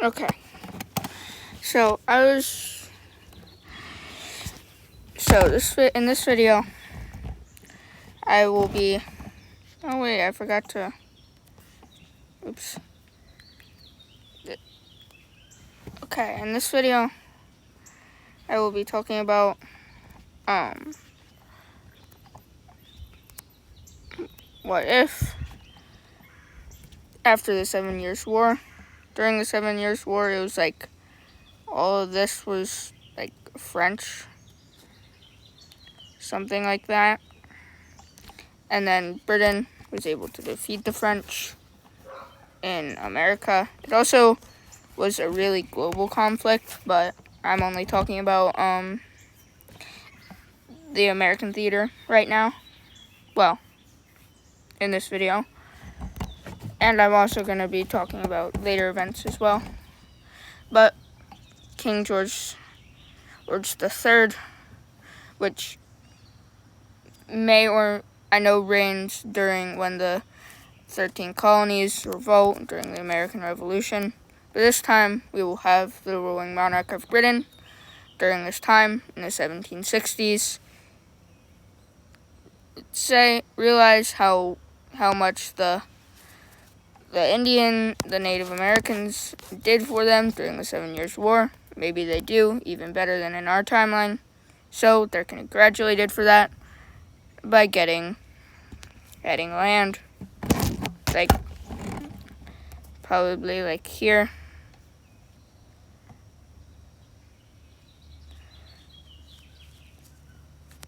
Okay. So in this video, I will be. Oh wait, I forgot to. Oops. Okay, in this video, I will be talking about what if after the 7 Years' War, during the 7 Years' War, it was like all of this was like French, something like that, and then Britain was able to defeat the French in America. It also was a really global conflict, but I'm only talking about the American theater right now. Well, in this video. And I'm also going to be talking about later events as well. But King George III, which reigns during when the 13 colonies revolt during the American Revolution. But this time, we will have the ruling monarch of Britain during this time in the 1760s. Realize how much the Native Americans did for them during the 7 Years' War. Maybe they do even better than in our timeline. So they're congratulated for that by getting land. Like, probably like here.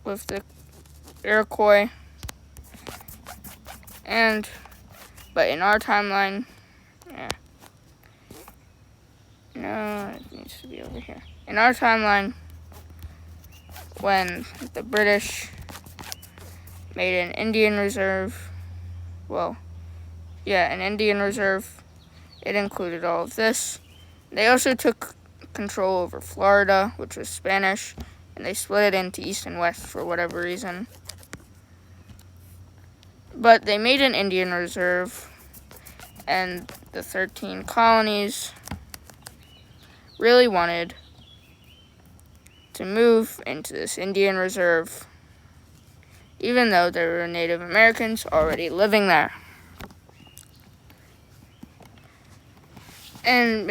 With the Iroquois. But in our timeline, no, it needs to be over here. In our timeline, when the British made an Indian reserve, an Indian reserve, it included all of this. They also took control over Florida, which was Spanish, and they split it into East and West for whatever reason. But they made an Indian reserve, and the 13 colonies really wanted to move into this Indian reserve, even though there were Native Americans already living there. And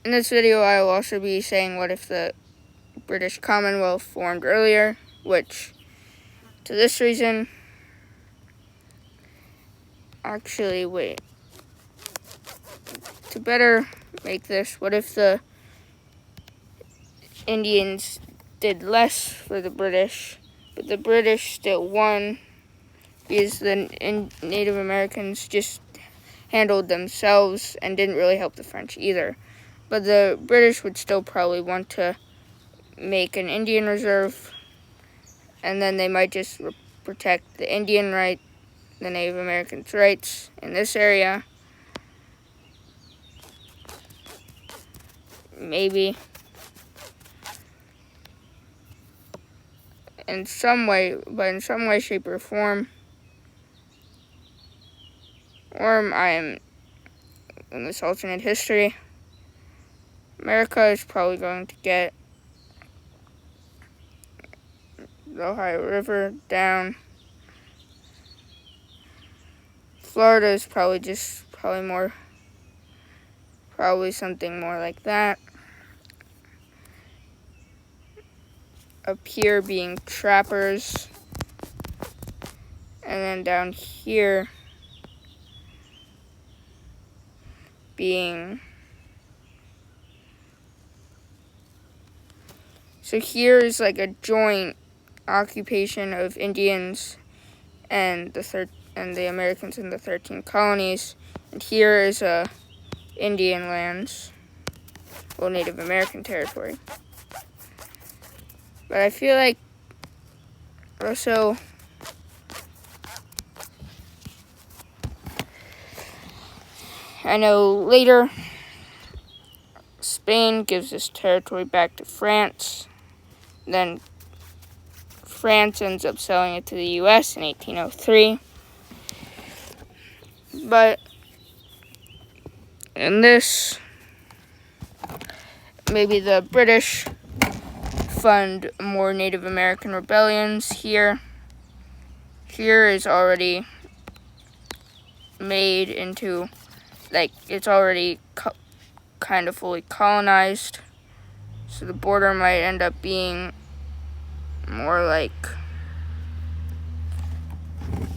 in this video, I will also be saying what if the British Commonwealth formed earlier, which, to this reason, to better make this, what if the Indians did less for the British, but the British still won because the Native Americans just handled themselves and didn't really help the French either. But the British would still probably want to make an Indian reserve, and then they might just protect the the Native Americans' rights in this area. Maybe. In some way, shape, or form, or I am in this alternate history, America is probably going to get the Ohio River down. Florida is probably something more like that. Up here being trappers, and then down here being... So here is like a joint occupation of Indians and the Americans in the 13 colonies, and here is Indian lands, Native American territory. But I feel like also I know later Spain gives this territory back to France. Then France ends up selling it to the U.S. in 1803. But And this, maybe the British fund more Native American rebellions here. Here is already made into, like, it's already kind of fully colonized. So the border might end up being more like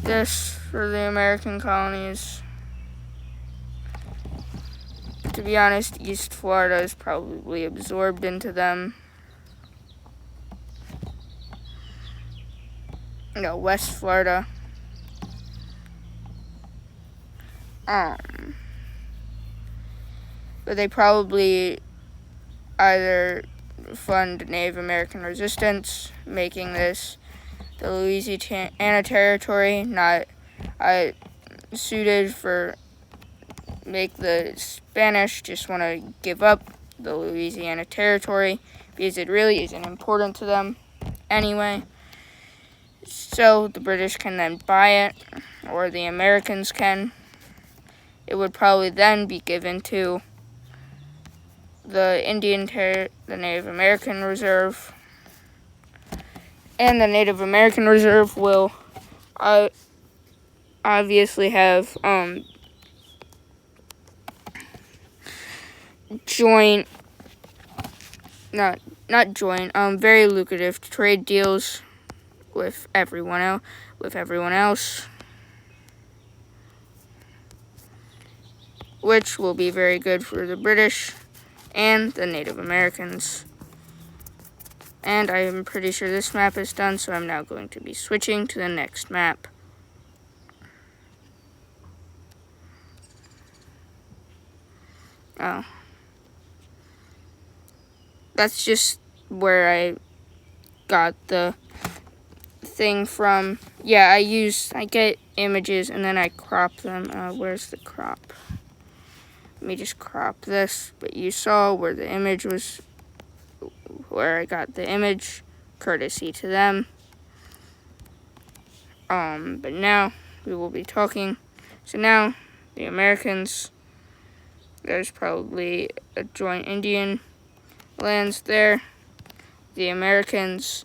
this for the American colonies. To be honest, East Florida is probably absorbed into them. No, West Florida. But they probably either fund Native American resistance, making this the Louisiana Territory not suited for, make the Spanish just want to give up the Louisiana Territory because it really isn't important to them anyway. So the British can then buy it, or the Americans can. It would probably then be given to the the Native American Reserve. And the Native American Reserve will obviously have very lucrative trade deals with everyone else, which will be very good for the British and the Native Americans. And I am pretty sure this map is done, so I'm now going to be switching to the next map. Oh. That's just where I got the thing from. Yeah, I get images and then I crop them. Where's the crop? Let me just crop this. But you saw where the image was, where I got the image, courtesy to them. But now we will be talking. So now the Americans, there's probably a joint Indian lands there. The Americans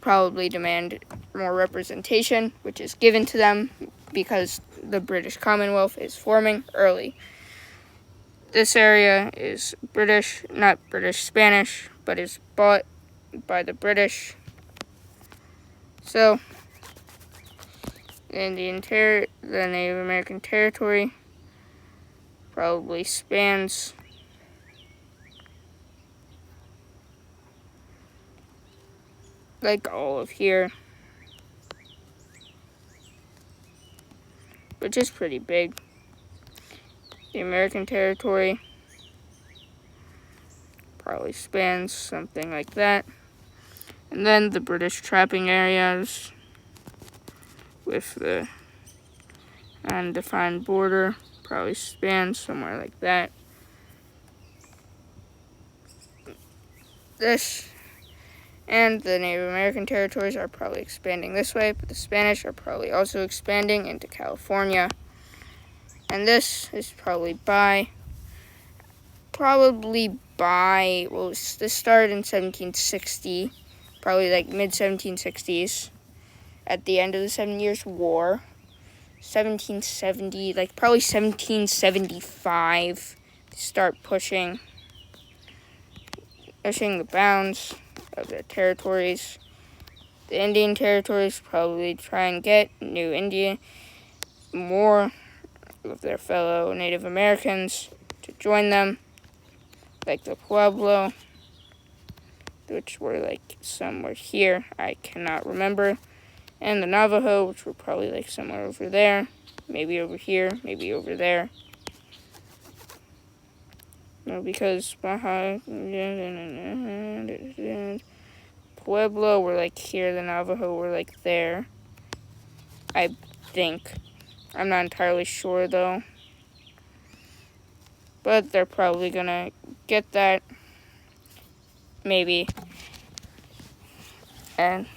probably demand more representation, which is given to them because the British Commonwealth is forming early. This area is British, not British-Spanish, but is bought by the British. So, in the Native American territory probably spans like all of here, which is pretty big. The American territory probably spans something like that. And then the British trapping areas with the undefined border probably spans somewhere like that. This and the Native American territories are probably expanding this way, but the Spanish are probably also expanding into California. And this is probably well, this started in 1760, probably like mid-1760s, at the end of the 7 Years' War. 1770, like probably 1775, start pushing the bounds of the territories. The Indian territories probably try and get more of their fellow Native Americans to join them, like the Pueblo, which were like somewhere here, I cannot remember, and the Navajo, which were probably like somewhere over there, maybe over here, maybe over there. No, because Pueblo were like here, the Navajo were like there, I think. I'm not entirely sure though, but they're probably gonna get that, maybe, and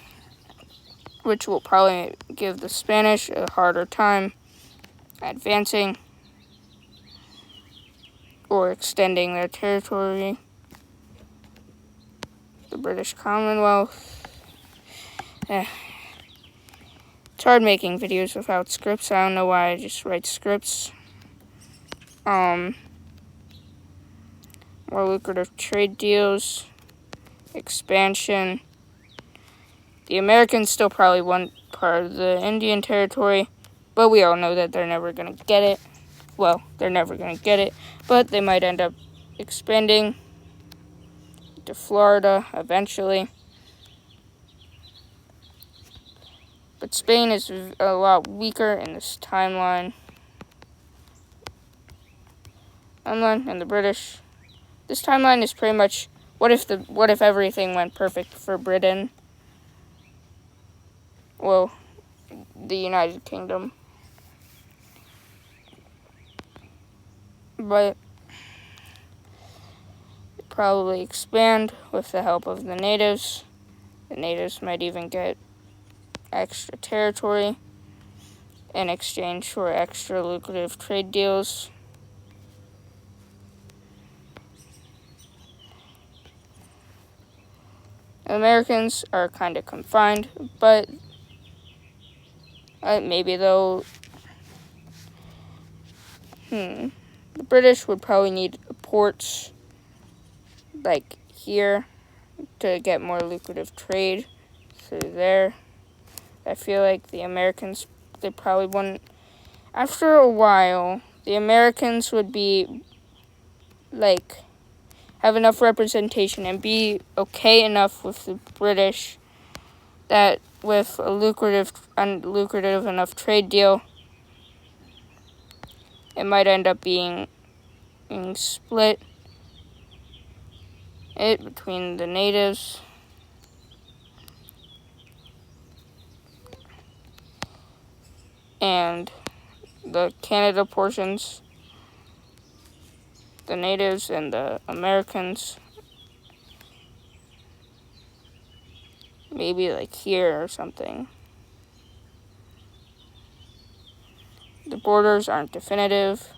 which will probably give the Spanish a harder time advancing. or extending their territory. The British Commonwealth. It's hard making videos without scripts. I don't know why I just write scripts. More lucrative trade deals. Expansion. The Americans still probably want part of the Indian territory, but we all know that they're never going to get it. Well, they're never going to get it, but they might end up expanding to Florida eventually. But Spain is a lot weaker in this timeline. And the British. This timeline is pretty much what if everything went perfect for Britain? Well, the United Kingdom. But they probably expand with the help of the natives. The natives might even get extra territory in exchange for extra lucrative trade deals. Americans are kind of confined, but maybe they'll... The British would probably need ports like here to get more lucrative trade through there. I feel like the Americans, they probably wouldn't... After a while, the Americans would be, like, have enough representation and be okay enough with the British that with a lucrative enough trade deal, it might end up being split between the natives and the Canada portions, the natives and the Americans, maybe like here or something. The borders aren't definitive.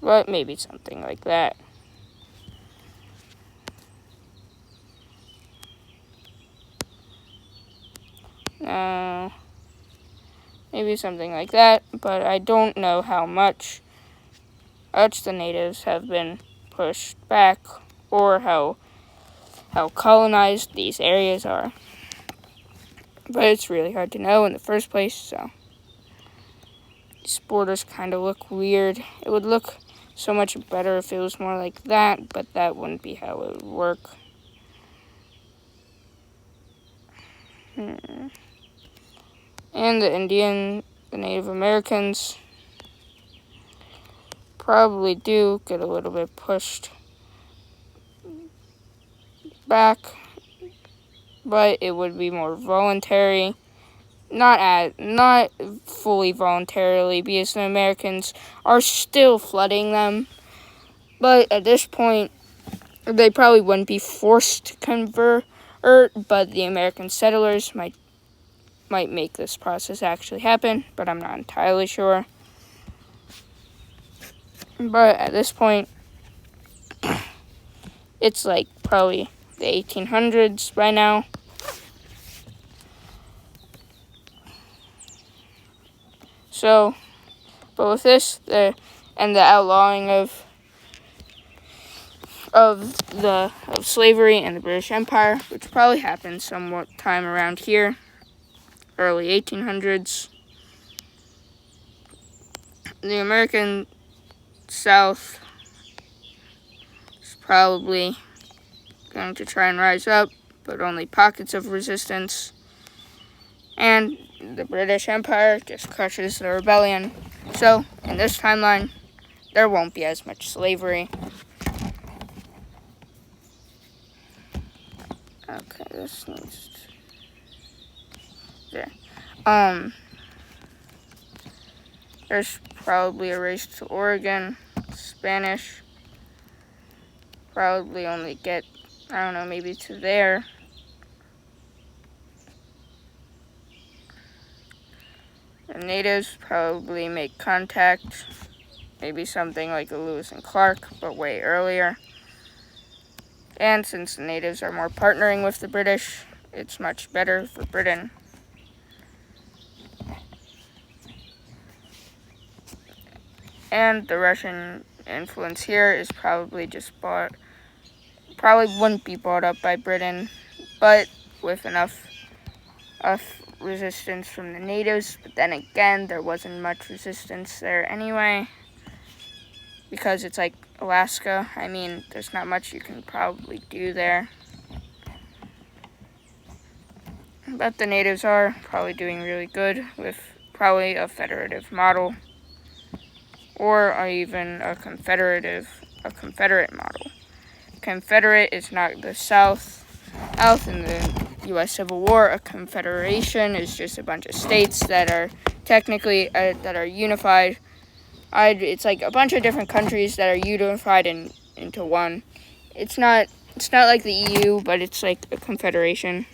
But maybe something like that. Maybe something like that, but I don't know how much the natives have been pushed back or how colonized these areas are. But it's really hard to know in the first place, so these borders kind of look weird. It would look so much better if it was more like that, but that wouldn't be how it would work. And the Native Americans probably do get a little bit pushed back, but it would be more voluntary. Not fully voluntarily, because the Americans are still flooding them. But at this point, they probably wouldn't be forced to convert, but the American settlers might make this process actually happen, but I'm not entirely sure. But at this point, it's like probably the 1800s by now. So, but with this, the outlawing of slavery in the British Empire, which probably happened somewhat time around here, early 1800s, the American South is probably going to try and rise up, but only pockets of resistance. And the British Empire just crushes the rebellion. So, in this timeline, there won't be as much slavery. Okay, this needs to... There. There's probably a race to Oregon. Spanish probably only get, I don't know, maybe to there. The natives probably make contact, maybe something like a Lewis and Clark, but way earlier. And since the natives are more partnering with the British, it's much better for Britain. And the Russian influence here is probably probably wouldn't be bought up by Britain, but with enough resistance from the natives. But then again, there wasn't much resistance there anyway, because it's like Alaska. I mean, there's not much you can probably do there. But the natives are probably doing really good with probably a federative model, or even a confederate model. Confederate is not the South in the U.S. Civil War. A confederation is just a bunch of states that are technically that are unified. It's like a bunch of different countries that are unified into one. It's not like the EU, but it's like a confederation.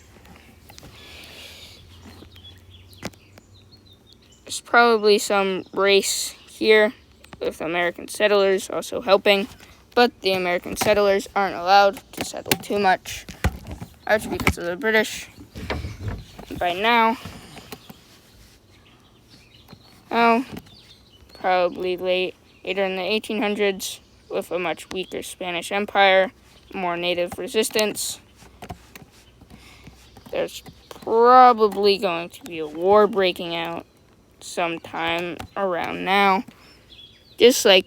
There's probably some race here with American settlers also helping, but the American settlers aren't allowed to settle too much, actually because of the British. By now, probably later in the 1800s, with a much weaker Spanish Empire, more native resistance, there's probably going to be a war breaking out sometime around now. Just like,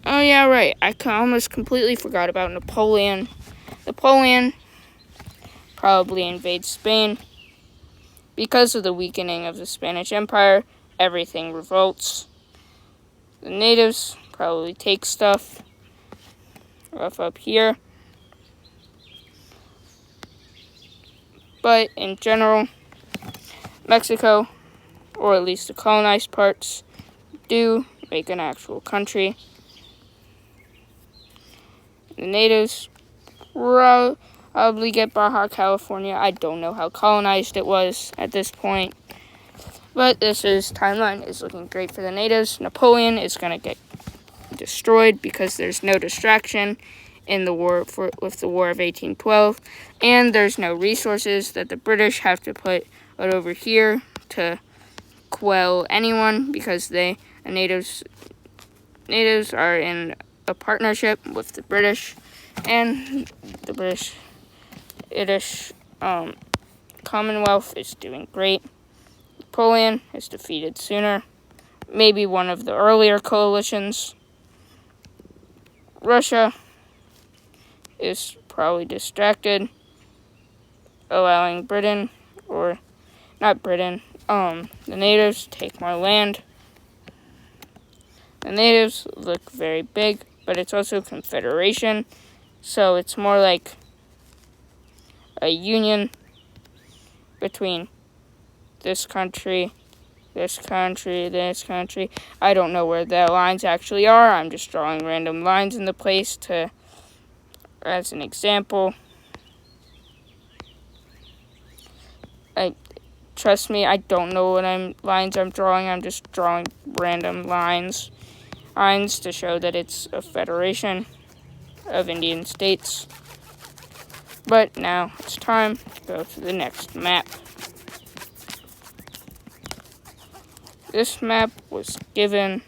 oh yeah, right, I almost completely forgot about Napoleon. Napoleon probably invades Spain. Because of the weakening of the Spanish Empire, everything revolts. The natives probably take stuff up here. But in general, Mexico, or at least the colonized parts, do make an actual country. The natives probably get Baja California. I don't know how colonized it was at this point. But timeline is looking great for the natives. Napoleon is going to get destroyed because there's no distraction in the war with the War of 1812, and there's no resources that the British have to put over here to quell anyone, because the natives are in a partnership with the British, and the British Commonwealth is doing great. Napoleon is defeated sooner, maybe one of the earlier coalitions. Russia is probably distracted, allowing Britain, or not Britain, the natives take more land. The natives look very big, but it's also a confederation, so it's more like a union between this country, this country, this country. I don't know where the lines actually are. I'm just drawing random lines in the place as an example. Trust me, I don't know what lines I'm drawing. I'm just drawing random lines to show that it's a federation of Indian states. But now it's time to go to the next map. This map was given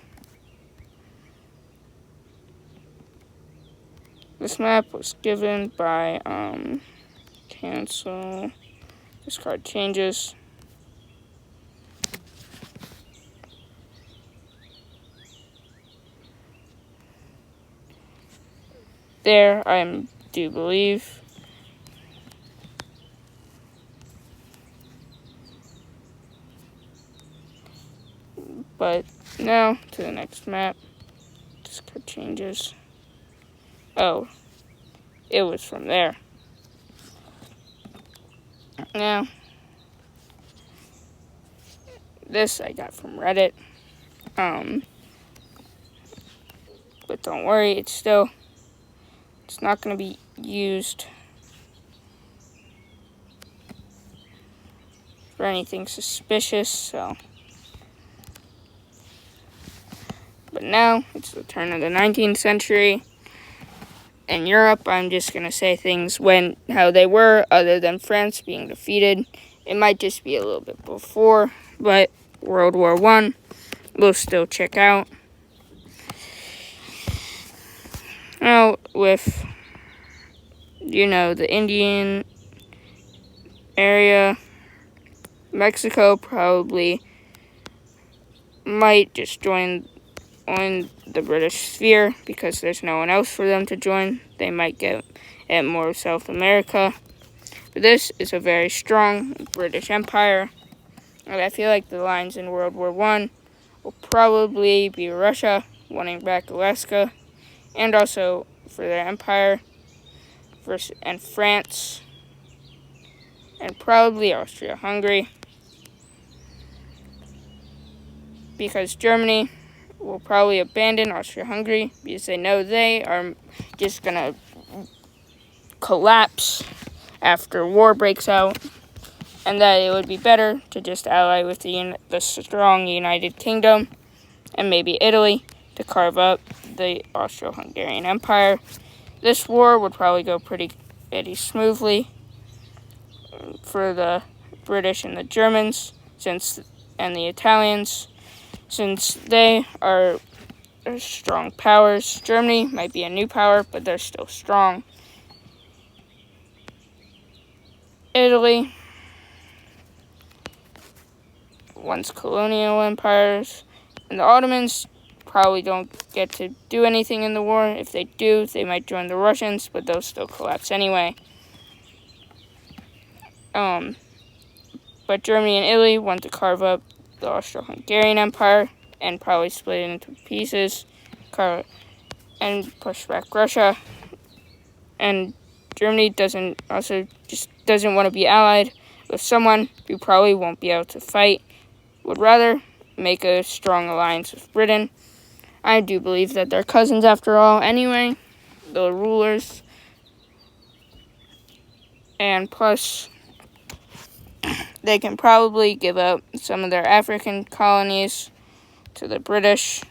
by cancel, discard changes. There, I do believe. But now to the next map. Discard changes. Oh, it was from there. Now, this I got from Reddit. But don't worry, it's not going to be used for for anything suspicious, so. But now, it's the turn of the 19th century. In Europe, I'm just going to say things how they were, other than France being defeated. It might just be a little bit before, but World War I, we'll still check out. Now, with, the Indian area, Mexico probably might just join the British sphere because there's no one else for them to join. They might get at more of South America. But this is a very strong British Empire. And I feel like the lines in World War I will probably be Russia wanting back Alaska, and also for their empire, and France, and probably Austria-Hungary, because Germany will probably abandon Austria-Hungary because they know they are just going to collapse after war breaks out, and that it would be better to just ally with the strong United Kingdom and maybe Italy to carve up the Austro-Hungarian Empire. This war would probably go pretty smoothly for the British and the Germans and the Italians, since they are strong powers. Germany might be a new power, but they're still strong. Italy, once colonial empires, and the Ottomans probably don't get to do anything in the war. If they do, they might join the Russians, but they'll still collapse anyway. But Germany and Italy want to carve up the Austro-Hungarian Empire and probably split it into pieces and push back Russia. And Germany doesn't want to be allied with someone who probably won't be able to fight, would rather make a strong alliance with Britain. I do believe that they're cousins after all anyway, the rulers. And plus, they can probably give up some of their African colonies to the British,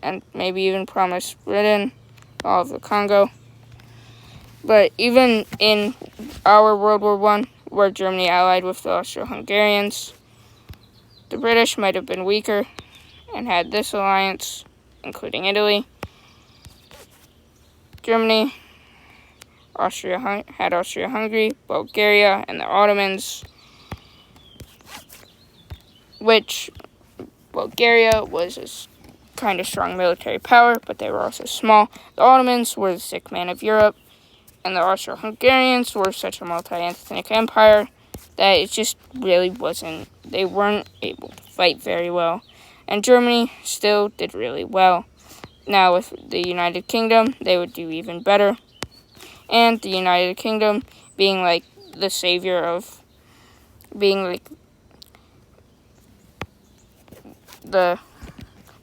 and maybe even promise Britain all of the Congo. But even in our World War I, where Germany allied with the Austro-Hungarians, the British might have been weaker and had this alliance, including Italy. Germany had Austria-Hungary, Bulgaria, and the Ottomans, which Bulgaria was a kind of strong military power, but they were also small. The Ottomans were the sick man of Europe, and the Austro-Hungarians were such a multi-ethnic empire that it just really they weren't able to fight very well. And Germany still did really well. Now with the United Kingdom, they would do even better. And the United Kingdom being like the savior of being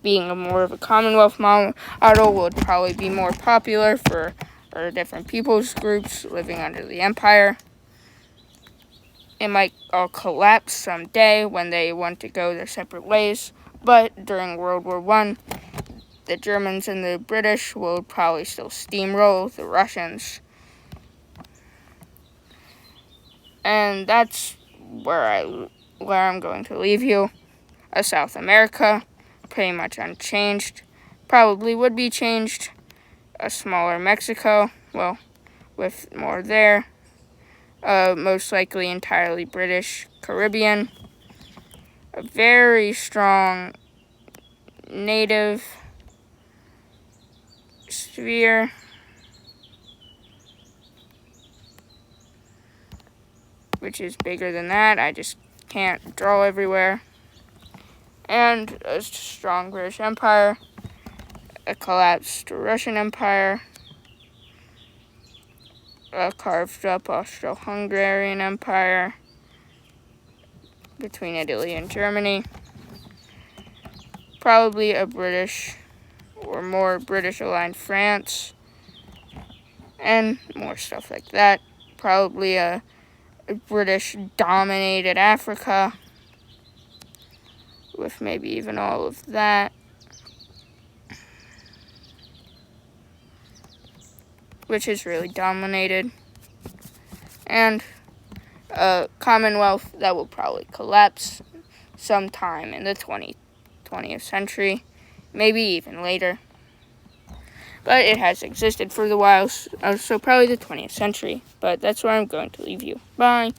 more of a commonwealth model would probably be more popular for different people's groups living under the empire. It might all collapse someday when they want to go their separate ways, but during World War I, the Germans and the British will probably still steamroll the Russians. And that's where I'm going to leave you. South America, pretty much unchanged. Probably would be changed. A smaller Mexico, well, with more there. Most likely entirely British Caribbean. A very strong native sphere. Which is bigger than that. I just can't draw everywhere. And a strong British Empire. A collapsed Russian Empire. A carved up Austro-Hungarian Empire between Italy and Germany. Probably a British or more British aligned France. And more stuff like that. probably a British-dominated Africa, with maybe even all of that, which is really dominated, and a commonwealth that will probably collapse sometime in the 20th century, maybe even later. But it has existed for a while, so probably the 20th century. But that's where I'm going to leave you. Bye.